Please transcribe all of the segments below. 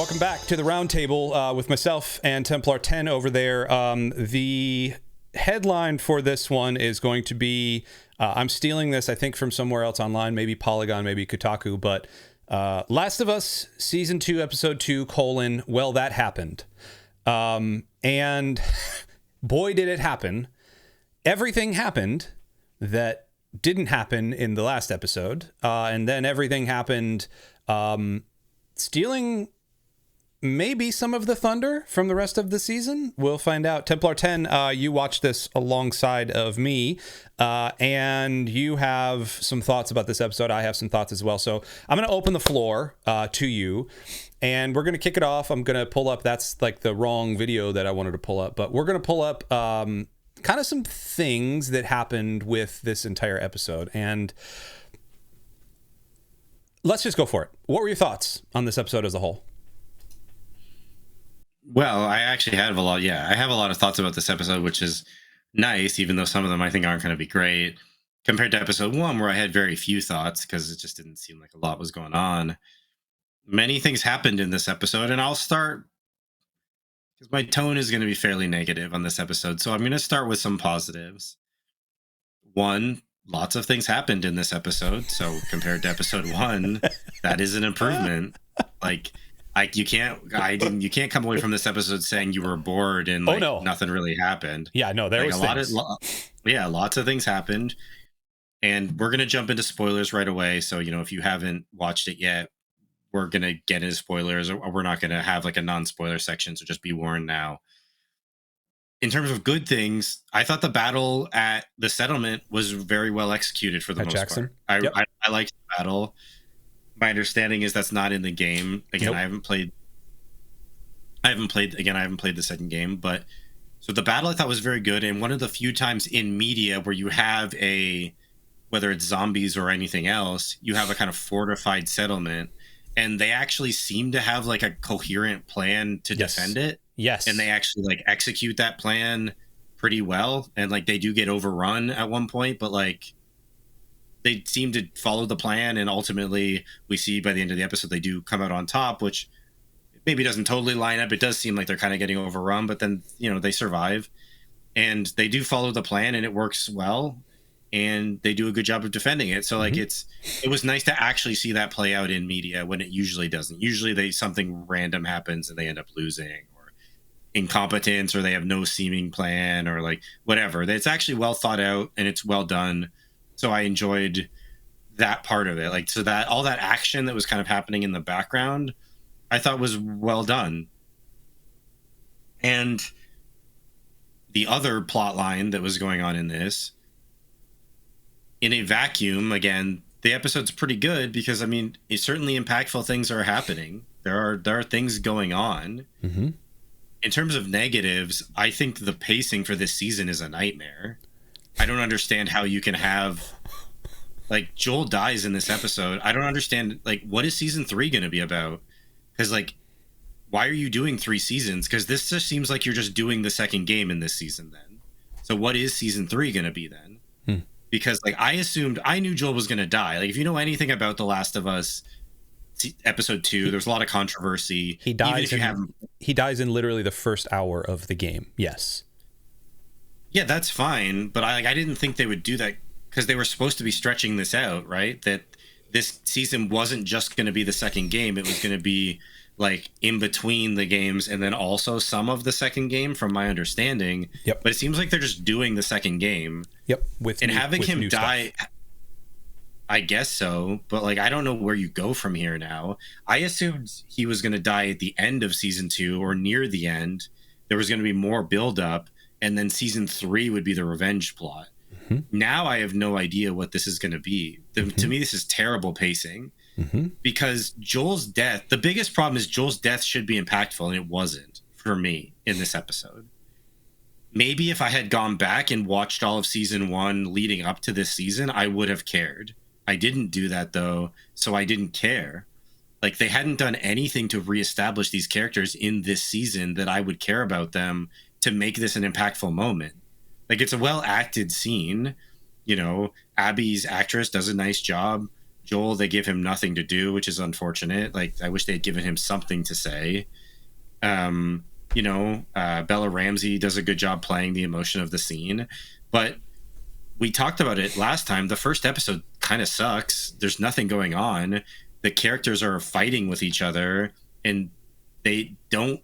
Welcome back to the Roundtable with myself and Templar 10 over there. The headline for this one is going to be, I'm stealing this, I think, from somewhere else online, maybe Polygon, maybe Kotaku, but Last of Us Season 2, Episode 2, well, that happened. And boy, did it happen. Everything happened that didn't happen in the last episode. And then everything happened stealing maybe some of the thunder from the rest of the season. We'll find out. Templar 10, you watched this alongside of me, and you have some thoughts about this episode. I have some thoughts as well. So I'm going to open the floor to you, and we're going to kick it off. I'm going to pull up, that's like the wrong video that I wanted to pull up, but we're going to pull up kind of some things that happened with this entire episode. And let's just go for it. What were your thoughts on this episode as a whole? Well, I actually have a lot. Yeah, I have a lot of thoughts about this episode, which is nice, even though some of them I think aren't going to be great compared to episode 1, where I had very few thoughts because it just didn't seem like a lot was going on. Many things happened in this episode, and I'll start because my tone is going to be fairly negative on this episode. So I'm going to start with some positives. 1, lots of things happened in this episode. So compared to episode 1, that is an improvement. You can't come away from this episode saying you were bored and nothing really happened. Yeah, no, there was lots of things happened, and we're gonna jump into spoilers right away. So if you haven't watched it yet, we're gonna get into spoilers, or we're not gonna have like a non-spoiler section. So just be warned now. In terms of good things, I thought the battle at the settlement was very well executed for the most part. I liked the battle. My understanding is that's not in the game. Again, nope. I haven't played the second game, but so the battle I thought was very good. And one of the few times in media where you have whether it's zombies or anything else, you have a kind of fortified settlement, and they actually seem to have like a coherent plan to defend it. Yes. And they actually execute that plan pretty well. And they do get overrun at one point, but they seem to follow the plan, and ultimately we see by the end of the episode they do come out on top, which maybe doesn't totally line up. It does seem like they're kind of getting overrun, but then they survive, and they do follow the plan, and it works well, and they do a good job of defending it. So it was nice to actually see that play out in media when it usually doesn't. Usually something random happens and they end up losing, or incompetence, or they have no seeming plan, or whatever. It's actually well thought out and it's well done. So I enjoyed that part of it. So that all that action that was kind of happening in the background, I thought was well done. And the other plot line that was going on in this, in a vacuum, again, the episode's pretty good because, it's certainly impactful things are happening. There are things going on. Mm-hmm. In terms of negatives, I think the pacing for this season is a nightmare. I don't understand how you can have Joel dies in this episode. I don't understand what is season 3 going to be about? Because why are you doing 3 seasons? Because this just seems like you're just doing the second game in this season then. So what is season 3 going to be then? Because I knew Joel was going to die. If you know anything about The Last of Us episode 2, there's a lot of controversy. He dies in literally the first hour of the game. Yes. Yeah, that's fine, but I didn't think they would do that because they were supposed to be stretching this out, right? That this season wasn't just going to be the second game; it was going to be in between the games, and then also some of the second game, from my understanding. Yep. But it seems like they're just doing the second game. Yep. Having him die, stuff. I guess so, but I don't know where you go from here now. I assumed he was going to die at the end of season 2 or near the end. There was going to be more build up. And then season 3 would be the revenge plot. Mm-hmm. Now I have no idea what this is going to be. To me, this is terrible pacing because Joel's death, the biggest problem is Joel's death should be impactful, and it wasn't for me in this episode. Maybe if I had gone back and watched all of season 1 leading up to this season, I would have cared. I didn't do that though, so I didn't care. They hadn't done anything to reestablish these characters in this season that I would care about them to make this an impactful moment. It's a well acted scene. Abby's actress does a nice job. Joel, they give him nothing to do, which is unfortunate. Like, I wish they'd given him something to say. Bella Ramsey does a good job playing the emotion of the scene, but we talked about it last time. The first episode kind of sucks. There's nothing going on. The characters are fighting with each other, and they don't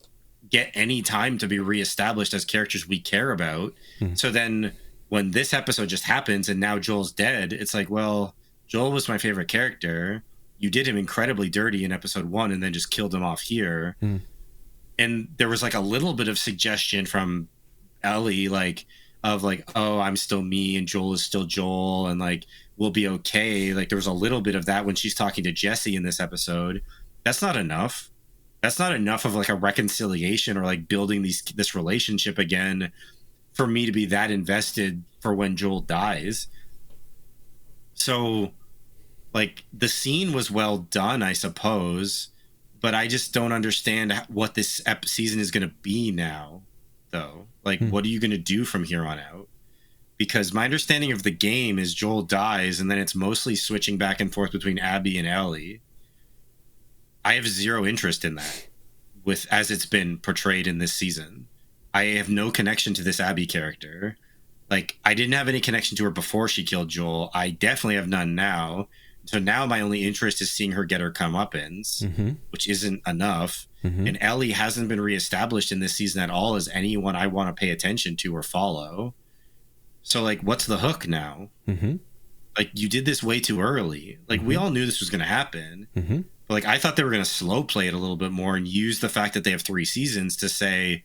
get any time to be reestablished as characters we care about. So then when this episode just happens and now Joel's dead, it's like, well, Joel was my favorite character. You did him incredibly dirty in episode 1 and then just killed him off here. And there was like a little bit of suggestion from Ellie, oh, I'm still me and Joel is still Joel and like we'll be okay. Like there was a little bit of that when she's talking to Jesse in this episode. That's not enough. That's not enough of like a reconciliation or like building this relationship again for me to be that invested for when Joel dies. So like the scene was well done, I suppose, but I just don't understand what this season is going to be now, though. Like, what are you going to do from here on out? Because my understanding of the game is Joel dies, and then it's mostly switching back and forth between Abby and Ellie. I have zero interest in that, as it's been portrayed in this season. I have no connection to this Abby character. Like, I didn't have any connection to her before she killed Joel. I definitely have none now. So now my only interest is seeing her get her comeuppance, which isn't enough. And Ellie hasn't been reestablished in this season at all as anyone I want to pay attention to or follow. So, like, what's the hook now? Like, you did this way too early. Like, we all knew this was going to happen. But, like, I thought they were going to slow play it a little bit more and use the fact that they have 3 seasons to say,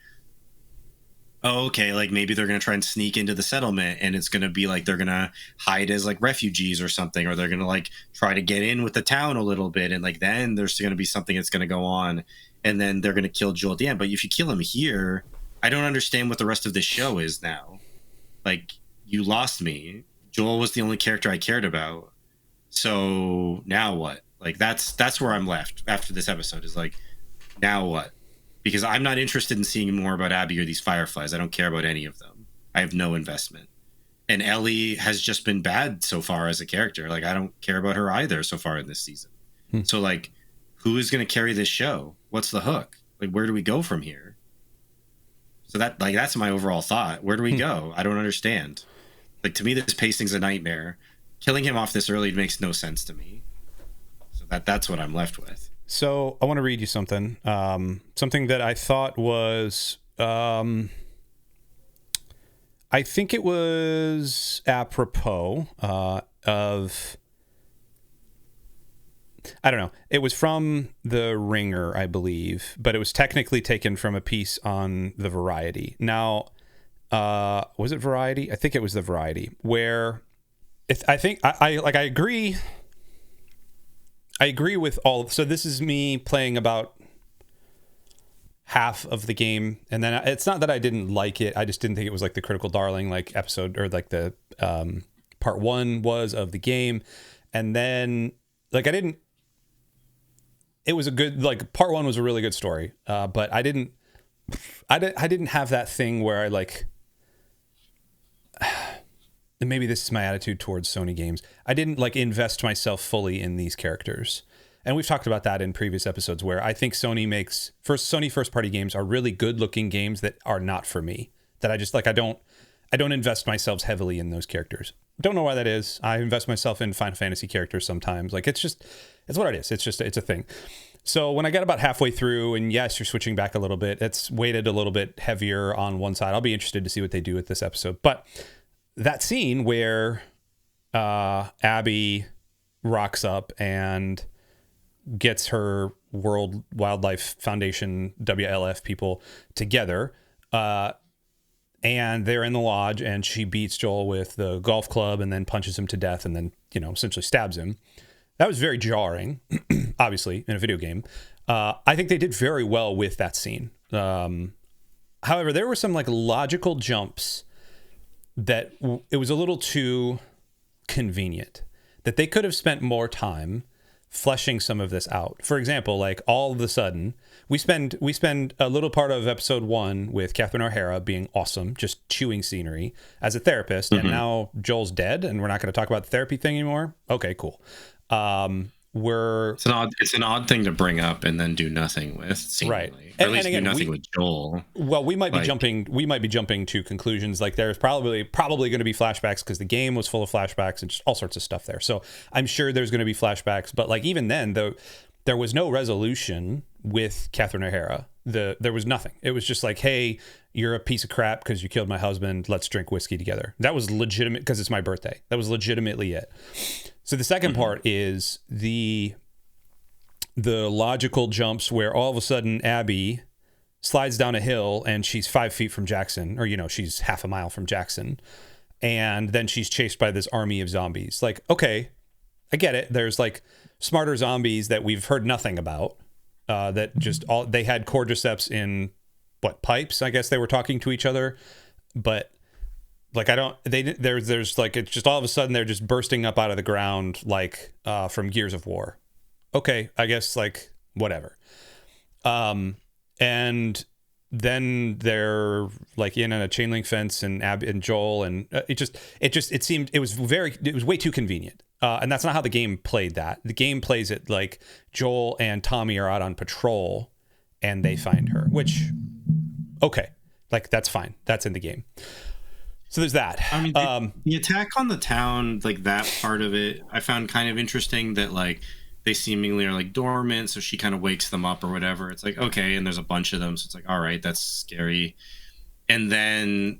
oh, okay, like maybe they're going to try and sneak into the settlement and it's going to be like they're going to hide as like refugees or something, or they're going to like try to get in with the town a little bit. And like then there's going to be something that's going to go on and then they're going to kill Joel at the end. But if you kill him here, I don't understand what the rest of this show is now. Like, you lost me. Joel was the only character I cared about. So now what? Like, that's where I'm left after this episode is like, now what? Because I'm not interested in seeing more about Abby or these Fireflies. I don't care about any of them. I have no investment. And Ellie has just been bad so far as a character. Like, I don't care about her either so far in this season. So, like, who is going to carry this show? What's the hook? Like, where do we go from here? So that's my overall thought. Where do we go? I don't understand. Like, to me, this pacing's a nightmare. Killing him off this early makes no sense to me. So that's what I'm left with. So I want to read you something. Something that I thought was, I think it was apropos of, I don't know. It was from The Ringer, I believe, but it was technically taken from a piece on the Variety. Now, was it Variety? I think it was the Variety, where I agree. I agree with all. So this is me playing about half of the game, and then it's not that I didn't like it. I just didn't think it was like the critical darling like episode or like the part 1 was of the game, and then like it was a good, like, part 1 was a really good story, but I didn't have that thing where I like. And maybe this is my attitude towards Sony games. I didn't like invest myself fully in these characters. And we've talked about that in previous episodes where I think Sony first party games are really good looking games that are not for me. That I just like, I don't invest myself heavily in those characters. Don't know why that is. I invest myself in Final Fantasy characters sometimes. Like, it's what it is. It's a thing. So when I got about halfway through, and yes, you're switching back a little bit, it's weighted a little bit heavier on one side. I'll be interested to see what they do with this episode. But that scene where Abby rocks up and gets her World Wildlife Foundation, WLF people together, and they're in the lodge, and she beats Joel with the golf club and then punches him to death and then, essentially stabs him. That was very jarring, obviously, in a video game. I think they did very well with that scene. However, there were some like logical jumps that it was a little too convenient, that they could have spent more time fleshing some of this out. For example, like all of a sudden we spend a little part of episode 1 with Catherine O'Hara being awesome, just chewing scenery as a therapist. And now Joel's dead and we're not going to talk about the therapy thing anymore. Okay, cool. It's an odd thing to bring up and then do nothing with, seemingly. Right. Or at least again, do nothing with Joel. Well, we might be jumping to conclusions. Like there's probably going to be flashbacks because the game was full of flashbacks and just all sorts of stuff there. So I'm sure there's going to be flashbacks, but like even then, there was no resolution with Catherine O'Hara. There was nothing. It was just like, hey, you're a piece of crap because you killed my husband. Let's drink whiskey together. That was legitimate because it's my birthday. That was legitimately it. So the second part is the logical jumps where all of a sudden Abby slides down a hill and she's 5 feet from Jackson, or, she's half a mile from Jackson. And then she's chased by this army of zombies. Like, okay, I get it. There's like smarter zombies that we've heard nothing about. That just they had cordyceps in pipes, I guess they were talking to each other, but like there's like, it's just all of a sudden they're just bursting up out of the ground like from Gears of War. Okay, I guess like whatever. And then they're like in a chain link fence and Abby and Joel, and it seemed it was way too convenient. And that's not how the game played that. The game plays it like Joel and Tommy are out on patrol and they find her, which, okay, like that's fine. That's in the game. So there's that. I mean, the attack on the town, like that part of it, I found kind of interesting that like they seemingly are like dormant. So she kind of wakes them up or whatever. It's like, okay. And there's a bunch of them. So it's like, all right, that's scary. And then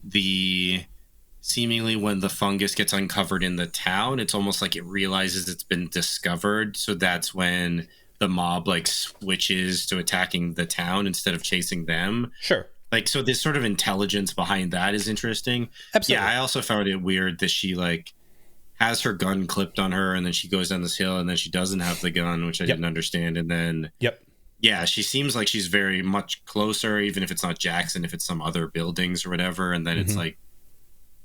seemingly when the fungus gets uncovered in the town, it's almost like it realizes it's been discovered. So that's when the mob like switches to attacking the town instead of chasing them. Sure. Like, so this sort of intelligence behind that is interesting. Absolutely. Yeah, I also found it weird that she like has her gun clipped on her and then she goes down this hill and then she doesn't have the gun, which I didn't understand. And then yeah, she seems like she's very much closer, even if it's not Jackson, if it's some other buildings or whatever. And then it's like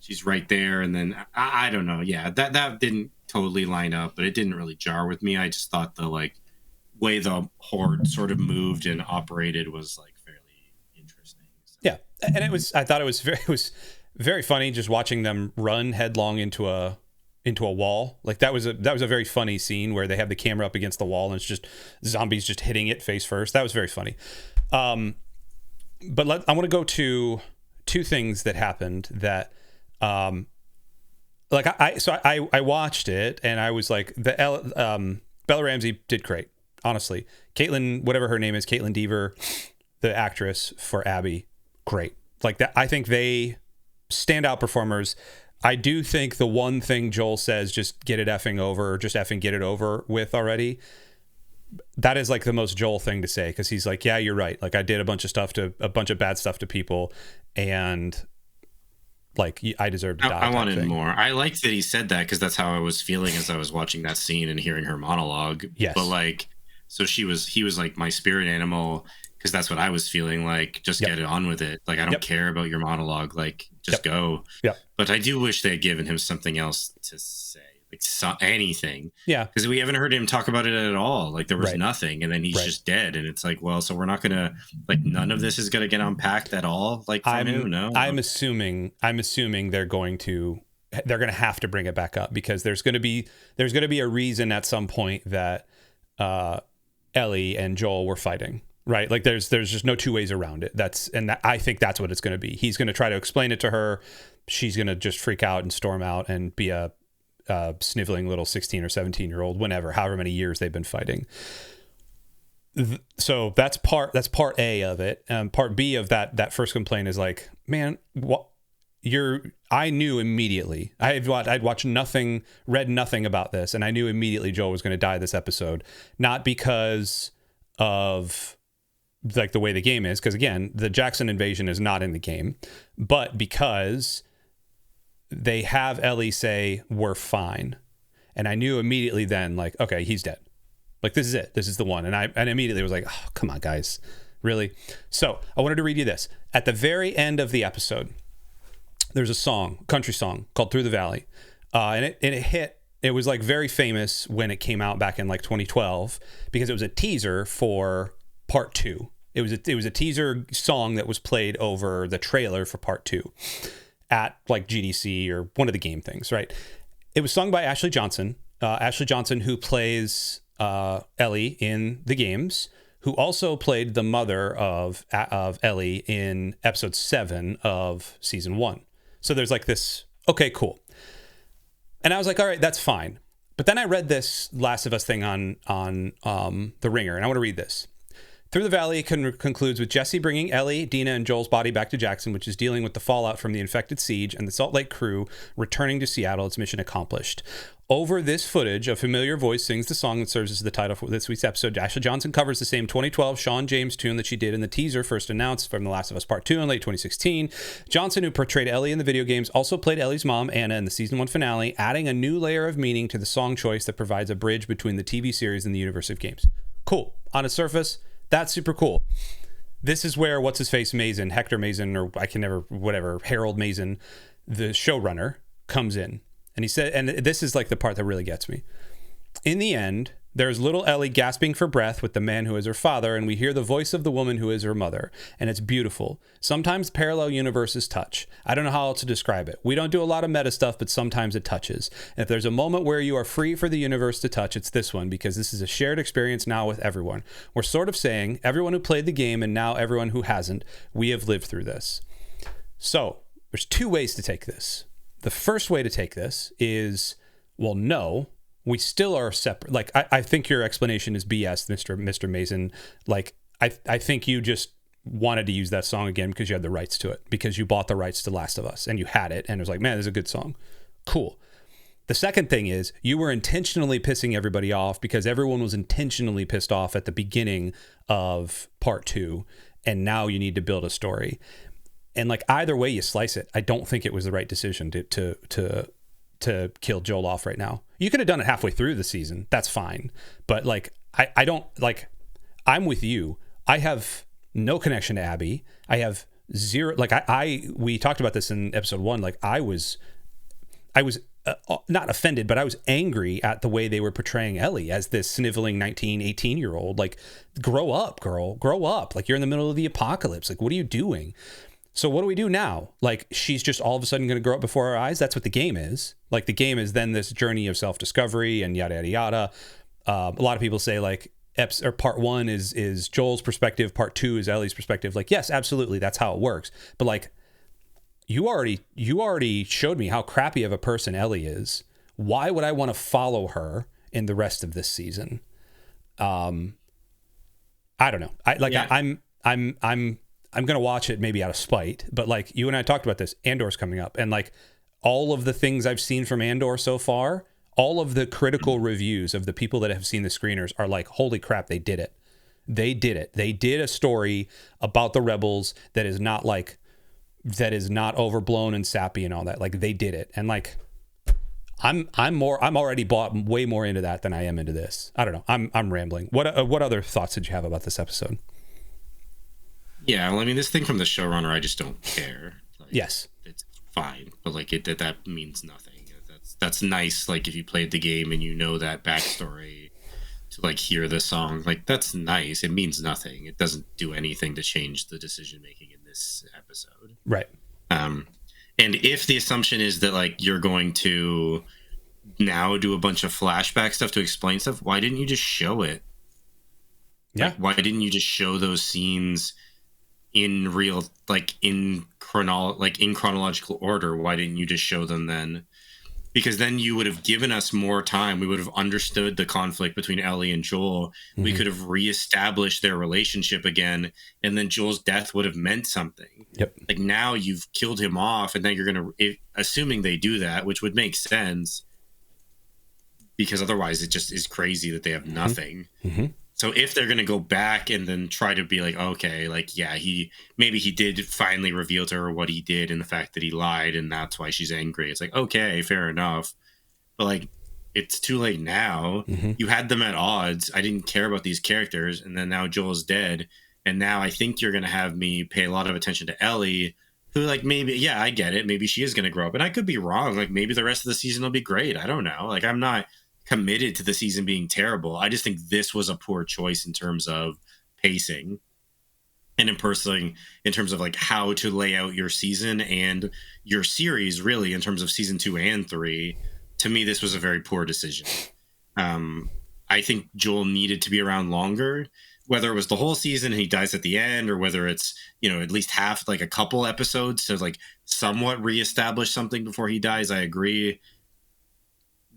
she's right there, and then I don't know. Yeah, that didn't totally line up, but it didn't really jar with me. I just thought the like way the horde sort of moved and operated was like fairly interesting. So. Yeah, and I thought it was very funny just watching them run headlong into a wall. Like that was a very funny scene where they have the camera up against the wall and it's just zombies just hitting it face first. That was very funny. But I want to go to two things that happened that. Like I watched it and I was like, Bella Ramsey did great, honestly. Caitlin, whatever her name is, Caitlin Dever, the actress for Abby, great. Like that, I think they standout performers. I do think the one thing Joel says, just get it effing over, or just effing get it over with already. That is like the most Joel thing to say, because he's like, yeah, you're right. Like I did a bunch of bad stuff to people, and like I deserve to die. I wanted more. I liked that he said that because that's how I was feeling as I was watching that scene and hearing her monologue. Yes. But like, so he was like my spirit animal because that's what I was feeling like. Just get it on with it. Like I don't care about your monologue. Like just go. Yeah. But I do wish they had given him something else to say, like anything. Yeah. Because we haven't heard him talk about it at all. Like there was nothing, and then he's just dead, and it's like, well, so we're not gonna like none of this is gonna get unpacked at all. Like from him, no. I'm assuming they're gonna have to bring it back up because there's gonna be a reason at some point that Ellie and Joel were fighting. Right, like there's just no two ways around it. I think that's what it's going to be. He's going to try to explain it to her. She's going to just freak out and storm out and be a sniveling little 16 or 17-year-old, however many years they've been fighting. So that's part A of it. Part B of that first complaint is like, man, I knew immediately. I'd watched nothing, read nothing about this, and I knew immediately Joel was going to die this episode, not because of like the way the game is, because again, the Jackson invasion is not in the game, but because they have Ellie say we're fine, and I knew immediately then, like, okay, he's dead. Like this is it. This is the one, and I immediately was like, oh, come on, guys, really? So I wanted to read you this at the very end of the episode. There's a country song called "Through the Valley," and it hit. It was like very famous when it came out back in like 2012 because it was a teaser for part 2. It was a teaser song that was played over the trailer for part 2 at like GDC or one of the game things, right? It was sung by Ashley Johnson, Ashley Johnson, who plays Ellie in the games, who also played the mother of Ellie in episode 7 of season 1. So there's like this, okay, cool. And I was like, all right, that's fine. But then I read this Last of Us thing on The Ringer, and I want to read this. Through the Valley concludes with Jesse bringing Ellie, Dina, and Joel's body back to Jackson, which is dealing with the fallout from the infected siege, and the Salt Lake crew returning to Seattle. Its mission accomplished. Over this footage, a familiar voice sings the song that serves as the title for this week's episode. Ashley Johnson covers the same 2012 Sean James tune that she did in the teaser first announced from The Last of Us Part 2 in late 2016. Johnson, who portrayed Ellie in the video games, also played Ellie's mom, Anna, in the season 1 finale, adding a new layer of meaning to the song choice that provides a bridge between the TV series and the universe of games. Cool. On its surface, that's super cool. This is where what's-his-face Mazin, Hector Mazin, or I can never, whatever, Harold Mazin, the showrunner, comes in. And he said, and this is like the part that really gets me. In the end, there's little Ellie gasping for breath with the man who is her father, and we hear the voice of the woman who is her mother. And it's beautiful. Sometimes parallel universes touch. I don't know how else to describe it. We don't do a lot of meta stuff, but sometimes it touches. And if there's a moment where you are free for the universe to touch, it's this one, because this is a shared experience now with everyone. We're sort of saying, everyone who played the game and now everyone who hasn't, we have lived through this. So there's 2 ways to take this. The first way to take this is, well, no, we still are separate. Like, I think your explanation is BS, Mr. Mason. Like, I think you just wanted to use that song again because you had the rights to it, because you bought the rights to Last of Us and you had it and it was like, man, this is a good song. Cool. The second thing is you were intentionally pissing everybody off because everyone was intentionally pissed off at the beginning of part 2. And now you need to build a story. And like, either way you slice it, I don't think it was the right decision to kill Joel off right now. You could have done it halfway through the season. That's fine. But like, I don't, like, I'm with you. I have no connection to Abby. I have zero, like we talked about this in episode 1. Like I was not offended, but I was angry at the way they were portraying Ellie as this sniveling 19, 18-year-old. Like, grow up, girl, grow up. Like, you're in the middle of the apocalypse. Like, what are you doing? So what do we do now? Like, she's just all of a sudden going to grow up before our eyes? That's what the game is. Like, the game is then this journey of self-discovery and yada, yada, yada. A lot of people say, like, part 1 is Joel's perspective, part 2 is Ellie's perspective. Like, yes, absolutely, that's how it works. But, like, you already showed me how crappy of a person Ellie is. Why would I want to follow her in the rest of this season? I don't know. I'm going to watch it maybe out of spite, but like you and I talked about this, Andor's coming up, and like all of the things I've seen from Andor so far, all of the critical reviews of the people that have seen the screeners are like, holy crap, they did it. They did it. They did a story about the rebels that is not overblown and sappy and all that. Like, they did it. And like, I'm already bought way more into that than I am into this. I don't know. I'm rambling. What other thoughts did you have about this episode? Yeah, well, I mean, this thing from the showrunner, I just don't care. Like, yes, it's fine, but like that means nothing. That's nice. Like, if you played the game and you know that backstory, to like hear the song, like that's nice. It means nothing. It doesn't do anything to change the decision making in this episode. Right. And if the assumption is that like you're going to now do a bunch of flashback stuff to explain stuff, why didn't you just show it? Yeah. Like, why didn't you just show those scenes in real, like in chronological order? Why didn't you just show them then? Because then you would have given us more time. We would have understood the conflict between Ellie and Joel. Mm-hmm. We could have reestablished their relationship again, and then Joel's death would have meant something. Yep. Like, now you've killed him off, and then you're going to, assuming they do that, which would make sense, because otherwise it just is crazy that they have nothing. Mm-hmm. So if they're going to go back and then try to be like, okay, like, yeah, he did finally reveal to her what he did and the fact that he lied, and that's why she's angry. It's like, okay, fair enough. But like, it's too late now. Mm-hmm. You had them at odds. I didn't care about these characters. And then now Joel's dead. And now I think you're going to have me pay a lot of attention to Ellie, who, like, maybe, yeah, I get it. Maybe she is going to grow up. And I could be wrong. Like, maybe the rest of the season will be great. I don't know. Like, I'm not committed to the season being terrible. I just think this was a poor choice in terms of pacing and in terms of like how to lay out your season and your series, really, in terms of season 2 and 3. To me, this was a very poor decision. I think Joel needed to be around longer, whether it was the whole season and he dies at the end, or whether it's, at least half, like a couple episodes to like somewhat reestablish something before he dies. I agree.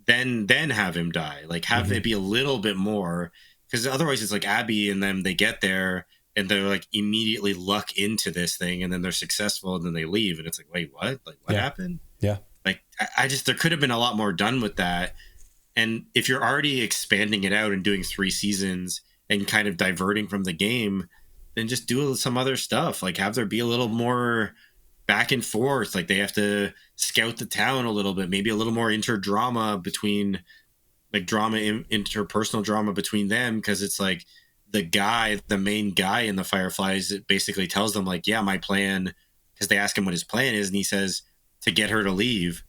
Then have him die, like have it be a little bit more, because otherwise it's like Abby and them, they get there and they're like immediately luck into this thing, and then they're successful and then they leave, and it's like, wait, what? Like what happened? Yeah. Like I just, there could have been a lot more done with that. And if you're already expanding it out and doing 3 seasons and kind of diverting from the game, then just do some other stuff. Like have there be a little more back and forth. Like they have to scout the town a little bit, maybe a little more interpersonal drama between them. Cause it's like the main guy in the Fireflies, it basically tells them like, yeah, my plan, cause they ask him what his plan is. And he says to get her to leave.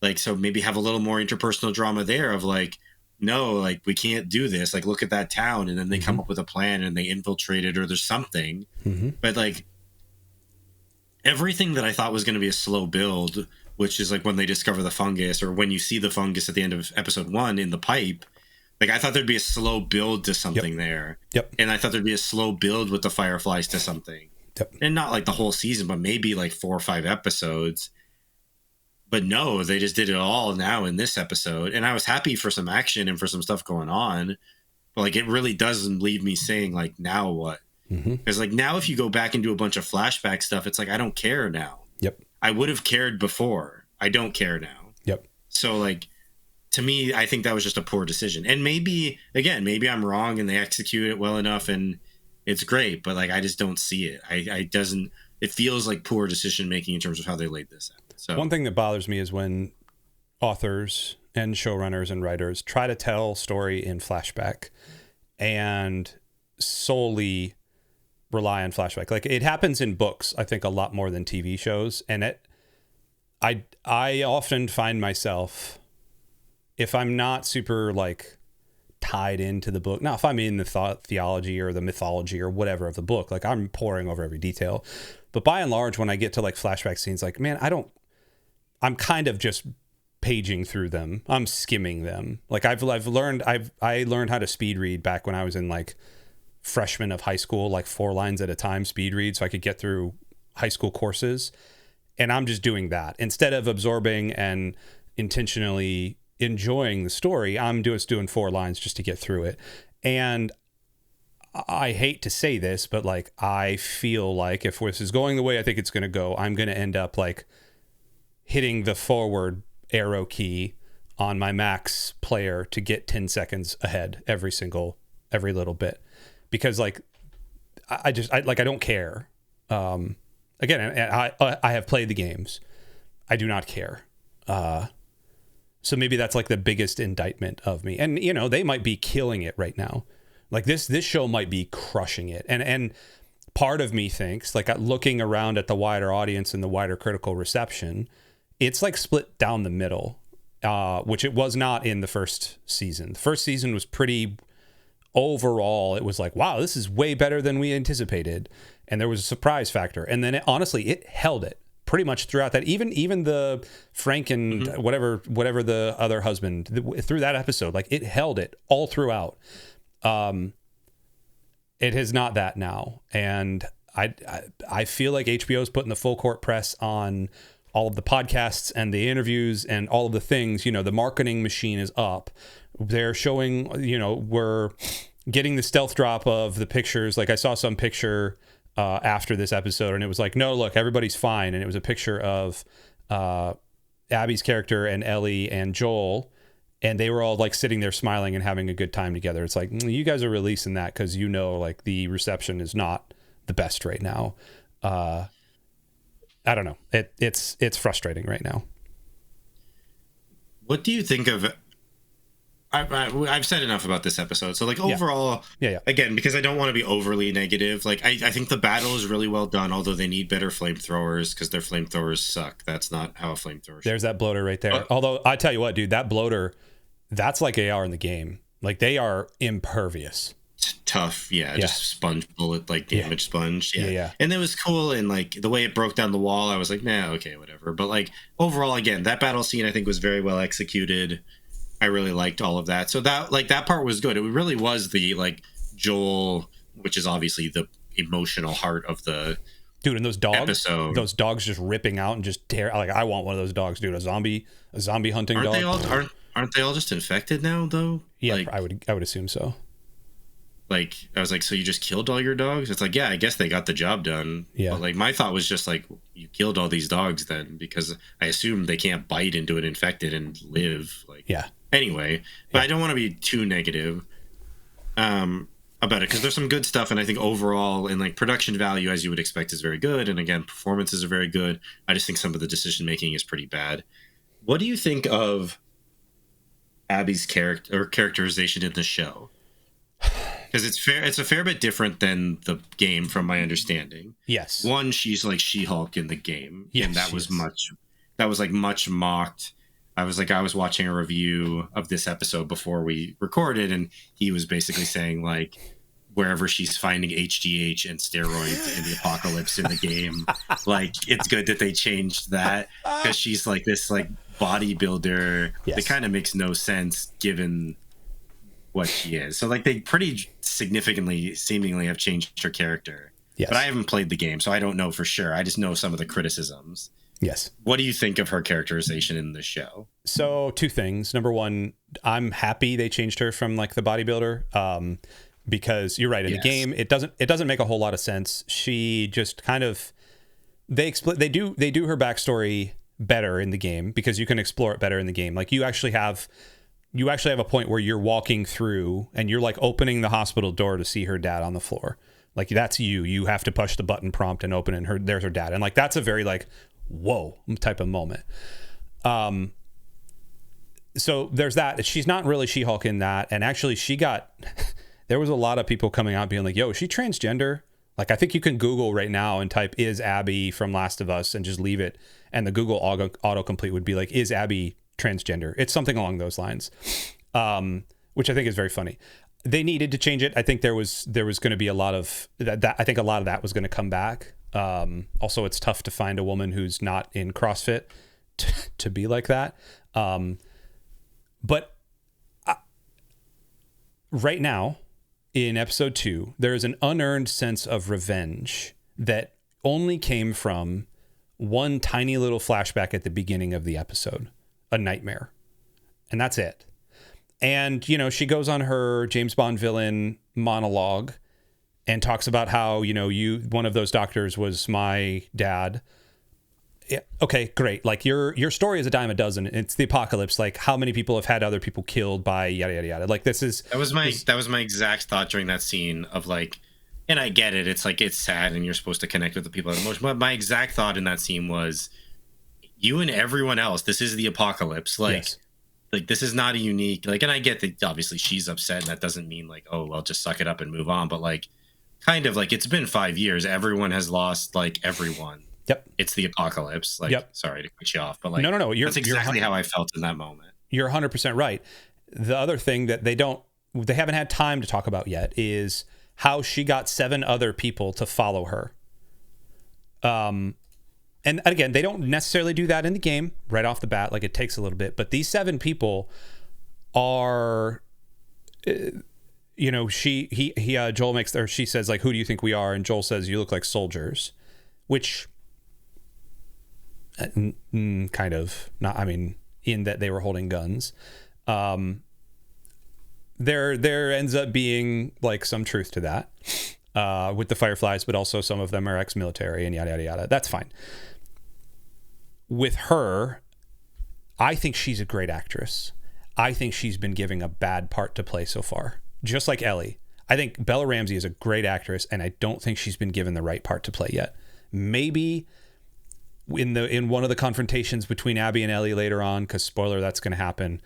Like, so maybe have a little more interpersonal drama there of like, no, like we can't do this. Like, look at that town. And then they come up with a plan and they infiltrate it, or there's something. But like everything that I thought was going to be a slow build, which is like when they discover the fungus, or when you see the fungus at the end of episode 1 in the pipe, like I thought there'd be a slow build to something there. And I thought there'd be a slow build with the Fireflies to something. And not like the whole season, but maybe like 4 or 5 episodes. But no, they just did it all now in this episode. And I was happy for some action and for some stuff going on. But like, it really doesn't leave me saying like, now what? Because like now, if you go back and do a bunch of flashback stuff, it's like, I don't care now. I would have cared before. I don't care now. So like, to me, I think that was just a poor decision. And maybe I'm wrong and they execute it well enough and it's great. But like, I just don't see it. It feels like poor decision making in terms of how they laid this out. So one thing that bothers me is when authors and showrunners and writers try to tell story in flashback and solely rely on flashback. Like it happens in books, I think, a lot more than TV shows. And I often find myself, if I'm not super like tied into the book, now if I'm in the theology or the mythology or whatever of the book, like I'm poring over every detail. But by and large, when I get to like flashback scenes, like, man, I'm kind of just paging through them. I'm skimming them. Like I learned how to speed read back when I was in like freshman of high school, like 4 lines at a time speed read, so I could get through high school courses. And I'm just doing that instead of absorbing and intentionally enjoying the story. I'm just doing 4 lines just to get through it. And I hate to say this, but like I feel like if this is going the way I think it's going to go, I'm going to end up like hitting the forward arrow key on my Max player to get 10 seconds ahead every little bit, because like I don't care. Again, I have played the games. I do not care. So maybe that's like the biggest indictment of me. And they might be killing it right now. Like this show might be crushing it. And part of me thinks, like looking around at the wider audience and the wider critical reception, it's like split down the middle, which it was not in the first season. The first season was pretty overall. It was like, wow, this is way better than we anticipated. And there was a surprise factor. And then honestly, it held it pretty much throughout that. Even the Frank and whatever the other husband through that episode, like it held it all throughout. It is not that now. And I feel like HBO is putting the full court press on all of the podcasts and the interviews and all of the things. The marketing machine is up. They're showing, we're getting the stealth drop of the pictures. Like I saw some picture after this episode and it was like, no, look, everybody's fine. And it was a picture of Abby's character and Ellie and Joel. And they were all like sitting there smiling and having a good time together. It's like, you guys are releasing that because like the reception is not the best right now. I don't know. It's frustrating right now. What do you think of? I've said enough about this episode. So like overall, again, because I don't want to be overly negative. Like I think the battle is really well done, although they need better flamethrowers because their flamethrowers suck. That's not how a flamethrower. There's that bloater right there. Although I tell you what, dude, that bloater, that's like AR in the game. Like they are impervious. Tough, just sponge bullet, like damage sponge. And it was cool, and like the way it broke down the wall, I was like, nah, okay, whatever. But like overall, again, that battle scene I think was very well executed. I really liked all of that. So that part was good. It really was the like Joel, which is obviously the emotional heart of the dude. And those dogs just ripping out and just tear. Like, I want one of those dogs, dude. A zombie hunting dog. Aren't they all just infected now though? Yeah, like, I would assume so. Like, I was like, so you just killed all your dogs? It's like, yeah, I guess they got the job done. Yeah. But like, my thought was just like, you killed all these dogs then, because I assume they can't bite into an infected and live. Like, yeah. Anyway, but I don't want to be too negative about it, because there's some good stuff, and I think overall, and like production value, as you would expect, is very good. And again, performances are very good. I just think some of the decision making is pretty bad. What do you think of Abby's characterization in the show? Because it's a fair bit different than the game, from my understanding. Yes. One, she's like She-Hulk in the game, yes, and that was much mocked. I was watching a review of this episode before we recorded, and he was basically saying like, wherever she's finding HGH and steroids in the apocalypse in the game, like, it's good that they changed that, because she's like this like bodybuilder. Yes. That kind of makes no sense given what she is. So like, they pretty significantly seemingly have changed her character. Yes. But I haven't played the game, so I don't know for sure. I just know some of the criticisms. Yes. What do you think of her characterization in the show? So, two things. Number one, I'm happy they changed her from like the bodybuilder, because you're right, in the game it doesn't make a whole lot of sense. She just kind of they do her backstory better in the game, because you can explore it better in the game. Like, you actually have a point where you're walking through and you're like opening the hospital door to see her dad on the floor. Like, that's you have to push the button prompt and open it, and there's her dad. And like, that's a very like, whoa type of moment. So there's that. She's not really She-Hulk in that. And actually there was a lot of people coming out being like, yo, is she transgender? Like, I think you can Google right now and type "is Abby from Last of Us" and just leave it, and the Google autocomplete would be like, "is Abby transgender?" It's something along those lines, which I think is very funny. They needed to change it. I think there was going to be a lot of that. I think a lot of that was going to come back. Also, it's tough to find a woman who's not in CrossFit to be like that. But right now, in episode 2, there is an unearned sense of revenge that only came from one tiny little flashback at the beginning of the episode, a nightmare. And that's it. And, you know, she goes on her James Bond villain monologue and talks about how, you know, one of those doctors was my dad. Yeah, okay, great. Like, your story is a dime a dozen. It's the apocalypse. Like, how many people have had other people killed by yada yada yada. Like, that was my exact thought during that scene of like, and I get it. It's like, it's sad and you're supposed to connect with the people at emotion. But my exact thought in that scene was, you and everyone else, this is the apocalypse. Like, yes. Like, this is not a unique, like, and I get that obviously she's upset, and that doesn't mean like, oh, well, just suck it up and move on. But like, kind of like, it's been 5 years. Everyone has lost like everyone. Yep. It's the apocalypse. Like, yep. Sorry to cut you off, but like, no. That's exactly how I felt in that moment. You're 100% right. The other thing that they haven't had time to talk about yet is how she got 7 other people to follow her. And again, they don't necessarily do that in the game right off the bat. Like, it takes a little bit, but these 7 people are, you know, Joel she says like, who do you think we are? And Joel says, you look like soldiers, which kind of not, I mean, in that they were holding guns. There ends up being like some truth to that, with the Fireflies, but also some of them are ex-military and yada, yada, yada. That's fine. With her, I think she's a great actress. I think she's been given a bad part to play so far. Just like Ellie. I think Bella Ramsey is a great actress, and I don't think she's been given the right part to play yet. Maybe in one of the confrontations between Abby and Ellie later on, because spoiler, that's going to happen.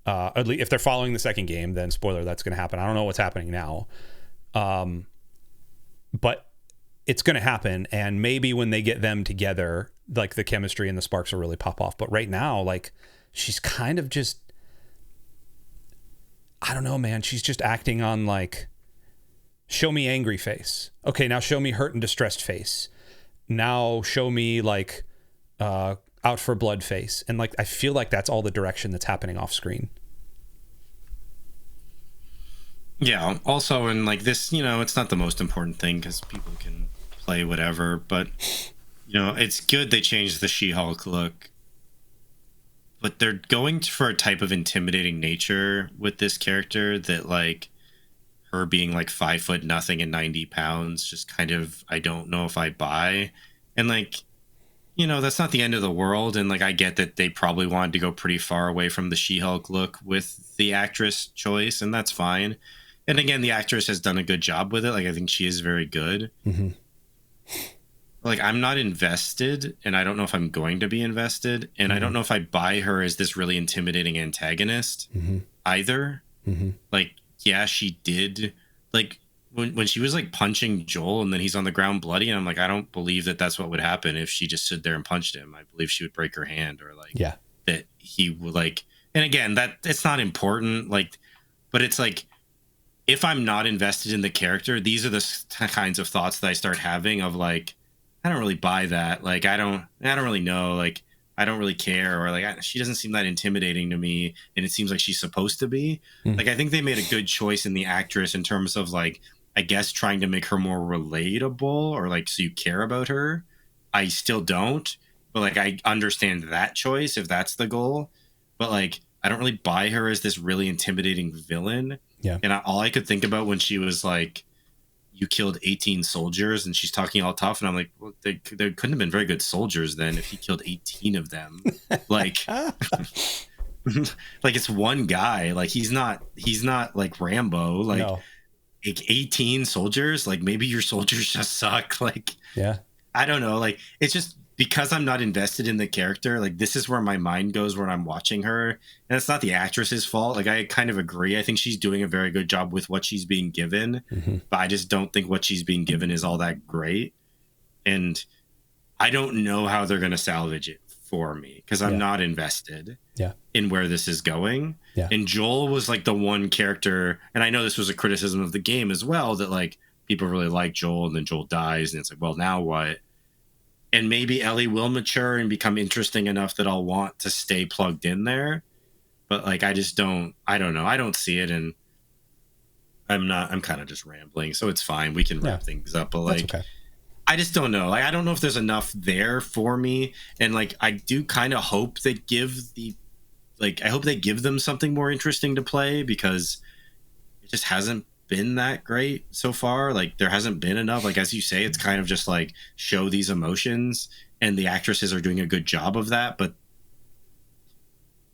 At least if they're following the second game, then spoiler, that's going to happen. I don't know what's happening now. But it's going to happen, and maybe when they get them together, like, the chemistry and the sparks will really pop off. But right now, like, she's kind of just, I don't know, man. She's just acting on like, show me angry face. Okay, now show me hurt and distressed face. Now show me like out for blood face. And like, I feel like that's all the direction that's happening off screen. Yeah. Also, in like this, you know, it's not the most important thing because people can play whatever, but you know, it's good they changed the She-Hulk look. But they're going for a type of intimidating nature with this character that, like, her being like 5 foot nothing and 90 pounds, just kind of, I don't know if I buy. And like, you know, that's not the end of the world. And like, I get that they probably wanted to go pretty far away from the She-Hulk look with the actress choice, and that's fine. And again, the actress has done a good job with it. Like, I think she is very good. Mm-hmm. Like, I'm not invested, and I don't know if I'm going to be invested, and I don't know if I buy her as this really intimidating antagonist either. Like, yeah, she did, like, when she was like punching Joel and then he's on the ground bloody, and I'm like, I don't believe that that's what would happen if she just stood there and punched him. I believe she would break her hand, or like, Yeah, that he would, like, and again, that it's not important, like, but it's like, if I'm not invested in the character, these are the kinds of thoughts that I start having of like, I don't really buy that. Like, I don't really know. Like, I don't really care, or like, she doesn't seem that intimidating to me, and it seems like she's supposed to be. Like, I think they made a good choice in the actress in terms of like, I guess trying to make her more relatable, or like, so you care about her. I still don't, but like, I understand that choice if that's the goal. But like, I don't really buy her as this really intimidating villain. yeah. And all I could think about when she was like, you killed 18 soldiers, and she's talking all tough, and I'm like, well, they couldn't have been very good soldiers then if he killed 18 of them. Like, like, it's one guy. Like, he's not like Rambo. Like, No. 18 soldiers. Like, maybe your soldiers just suck. Like, Yeah. I don't know. Like, it's just because I'm not invested in the character. Like, this is where my mind goes when I'm watching her, and it's not the actress's fault. Like, I kind of agree. I think she's doing a very good job with what she's being given, but I just don't think what she's being given is all that great. And I don't know how they're going to salvage it for me because I'm not invested in where this is going. Yeah. And Joel was like the one character, and I know this was a criticism of the game as well, that like people really like Joel, and then Joel dies, and it's like, well, now what? And maybe Ellie will mature and become interesting enough that I'll want to stay plugged in there. But like, I don't know. I don't see it, and I'm kind of just rambling, so it's fine. We can wrap things up, but like, okay. I just don't know. Like, I don't know if there's enough there for me. And like, I do kind of hope they I hope they give them something more interesting to play, because it just hasn't been that great so far. Like, there hasn't been enough. Like, as you say, it's kind of just like, show these emotions, and the actresses are doing a good job of that, but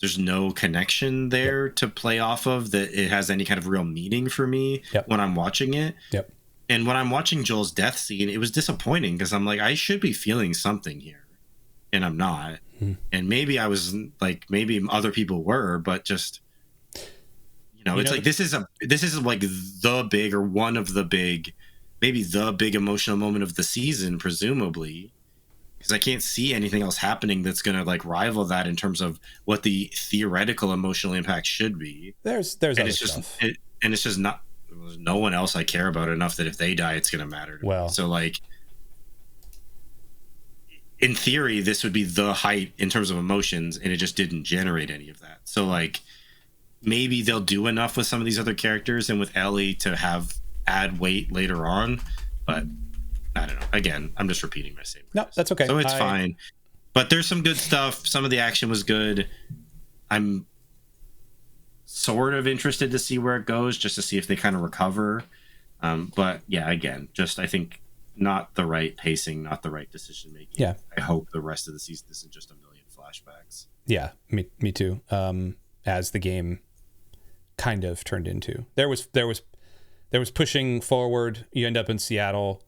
there's no connection there to play off of that it has any kind of real meaning for me when I'm watching it. And when I'm watching Joel's death scene, it was disappointing, because I'm like, I should be feeling something here, and I'm not. And maybe I was like, maybe other people were, but just, it's like, this is like the big, or one of the big, maybe the big emotional moment of the season, presumably, because I can't see anything else happening that's going to like rival that in terms of what the theoretical emotional impact should be. There's and other it's just stuff. And it's just not, there's no one else I care about enough that if they die, it's going to matter to me. So like, in theory, this would be the height in terms of emotions, and it just didn't generate any of that. So like, maybe they'll do enough with some of these other characters and with Ellie to add weight later on, but I don't know. Again, I'm just repeating my same. No, that's okay. So it's fine. But there's some good stuff. Some of the action was good. I'm sort of interested to see where it goes, just to see if they kind of recover. But yeah, again, just I think not the right pacing, not the right decision making. Yeah. I hope the rest of the season isn't just a million flashbacks. Yeah, me too. As the game kind of turned into, there was pushing forward. You end up in Seattle.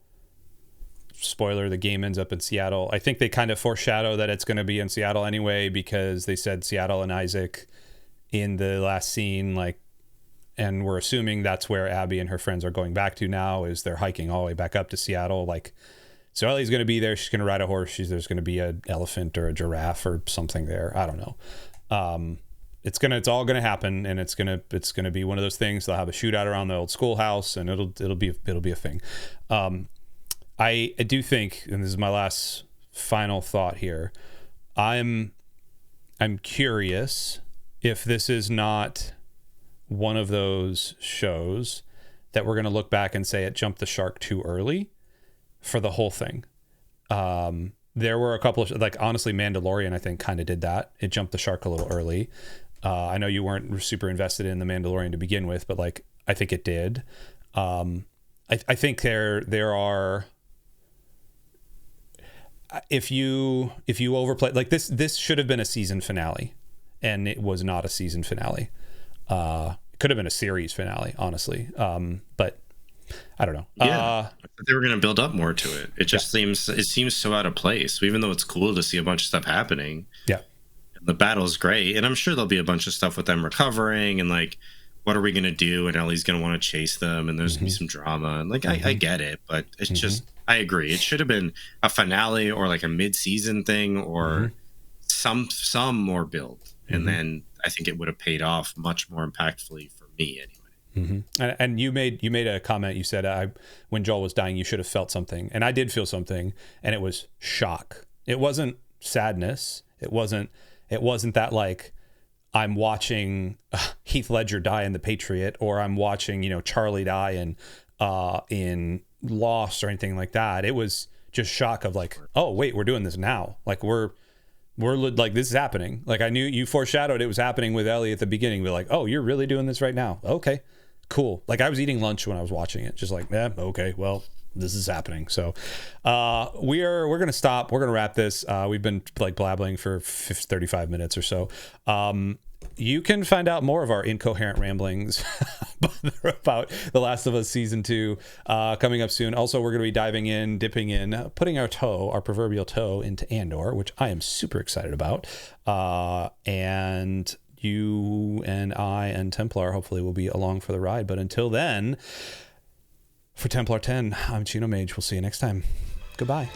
Spoiler, the game ends up in Seattle. I think they kind of foreshadow that it's going to be in Seattle anyway, because they said Seattle and Isaac in the last scene, like, and we're assuming that's where Abby and her friends are going back to now, is they're hiking all the way back up to Seattle. Like, so Ellie's going to be there. She's going to ride a horse. There's going to be an elephant or a giraffe or something there. I don't know. It's all going to happen, and it's going to be one of those things. They'll have a shootout around the old schoolhouse, and it'll be a thing. I do think, and this is my last final thought here, I'm curious if this is not one of those shows that we're going to look back and say it jumped the shark too early for the whole thing. There were a couple of, like, honestly, Mandalorian, I think, kind of did that. It jumped the shark a little early. I know you weren't super invested in the Mandalorian to begin with, but like, I think it did. I think there are, if you overplay, like this should have been a season finale, and it was not a season finale. It could have been a series finale, honestly. But I don't know. Yeah, they were going to build up more to it. It just seems so out of place. Even though it's cool to see a bunch of stuff happening. Yeah, the battle's great, and I'm sure there'll be a bunch of stuff with them recovering and like, what are we going to do? And Ellie's going to want to chase them, and there's going to be some drama. And like, I get it, but it's just, I agree. It should have been a finale or like a mid-season thing or some more build, and then I think it would have paid off much more impactfully for me anyway. And you made a comment. You said, when Joel was dying, you should have felt something, and I did feel something, and it was shock. It wasn't sadness. It wasn't that like I'm watching Heath Ledger die in The Patriot, or I'm watching Charlie die in Lost or anything like that. It was just shock of like, oh wait, we're doing this now. Like we're like, this is happening. Like, I knew you foreshadowed it was happening with Ellie at the beginning, but like, oh, you're really doing this right now. Okay, cool. Like, I was eating lunch when I was watching it, just like, okay, well, this is happening. So we're gonna stop. We're gonna wrap this. We've been like blabbling for 35 minutes or so. You can find out more of our incoherent ramblings about The Last of Us Season 2 coming up soon. Also, we're going to be dipping in, putting our proverbial toe into Andor, which I am super excited about. And you and I and Templar hopefully will be along for the ride. But until then, for Templar 10, I'm Chino Mage. We'll see you next time. Goodbye.